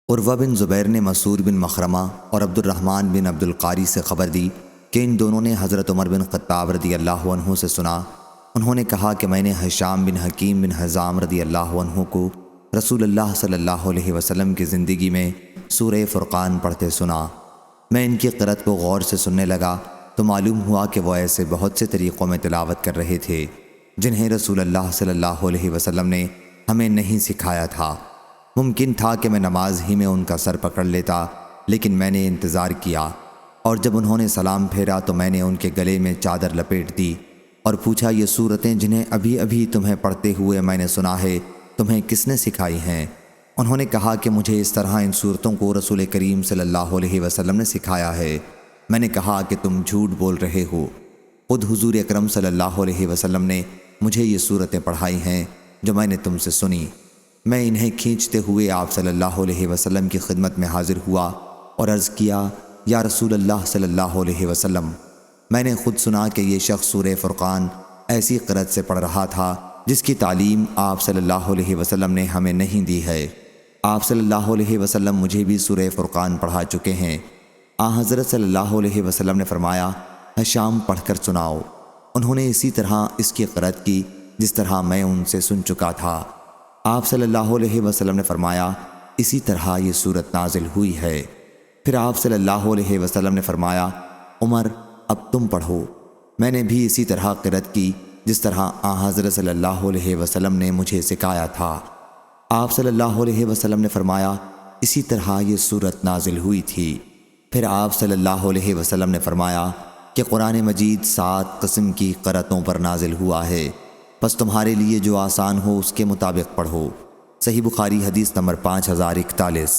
عروہ بن زبیر نے مسعود بن مخرمہ اور عبد الرحمن بن عبد القاری سے خبر دی کہ ان دونوں نے حضرت عمر بن خطاب رضی اللہ عنہ سے سنا۔ انہوں نے کہا کہ میں نے ہشام بن حکیم بن حزام رضی اللہ عنہ کو رسول اللہ صلی اللہ علیہ وسلم کی زندگی میں سورہ فرقان پڑھتے سنا۔ میں ان کی قرأت کو غور سے سننے لگا تو معلوم ہوا کہ وہ ایسے بہت سے طریقوں میں تلاوت کر رہے تھے جنہیں رسول اللہ صلی اللہ علیہ وسلم نے ہمیں نہیں سکھایا تھا۔ ممکن تھا کہ میں نماز ہی میں ان کا سر پکڑ لیتا، لیکن میں نے انتظار کیا، اور جب انہوں نے سلام پھیرا تو میں نے ان کے گلے میں چادر لپیٹ دی اور پوچھا، یہ صورتیں جنہیں ابھی ابھی تمہیں پڑھتے ہوئے میں نے سنا ہے تمہیں کس نے سکھائی ہیں؟ انہوں نے کہا کہ مجھے اس طرح ان صورتوں کو رسول کریم صلی اللہ علیہ وسلم نے سکھایا ہے۔ میں نے کہا کہ تم جھوٹ بول رہے ہو، خود حضور اکرم صلی اللہ علیہ وسلم نے مجھے یہ صورتیں پڑھائی ہیں جو میں نے تم سے سنی۔ میں انہیں کھینچتے ہوئے آپ صلی اللہ علیہ وسلم کی خدمت میں حاضر ہوا اور عرض کیا، یا رسول اللہ صلی اللہ علیہ وسلم، میں نے خود سنا کہ یہ شخص سورہ فرقان ایسی قرأت سے پڑھ رہا تھا جس کی تعلیم آپ صلی اللہ علیہ وسلم نے ہمیں نہیں دی ہے۔ آپ صلی اللہ علیہ وسلم مجھے بھی سورہ فرقان پڑھا چکے ہیں۔ حضرت صلی اللہ علیہ وسلم نے فرمایا، ہشام پڑھ کر سناؤ۔ انہوں نے اسی طرح اس کی قرأت کی جس طرح میں ان سے سن چکا تھا۔ آپ صلی اللہ علیہ وسلم نے فرمایا، اسی طرح یہ صورت نازل ہوئی ہے۔ پھر آپ صلی اللہ علیہ وسلم نے فرمایا، عمر اب تم پڑھو۔ میں نے بھی اسی طرح قرأت کی جس طرح حضرت صلی اللہ علیہ وسلم نے مجھے سکھایا تھا۔ آپ صلی اللہ علیہ وسلم نے فرمایا، اسی طرح یہ صورت نازل ہوئی تھی۔ پھر آپ صلی اللہ علیہ وسلم نے فرمایا کہ قرآن مجید 7 قسم کی قرأتوں پر نازل ہوا ہے، پس تمہارے لیے جو آسان ہو اس کے مطابق پڑھو۔ صحیح بخاری حدیث نمبر 5041۔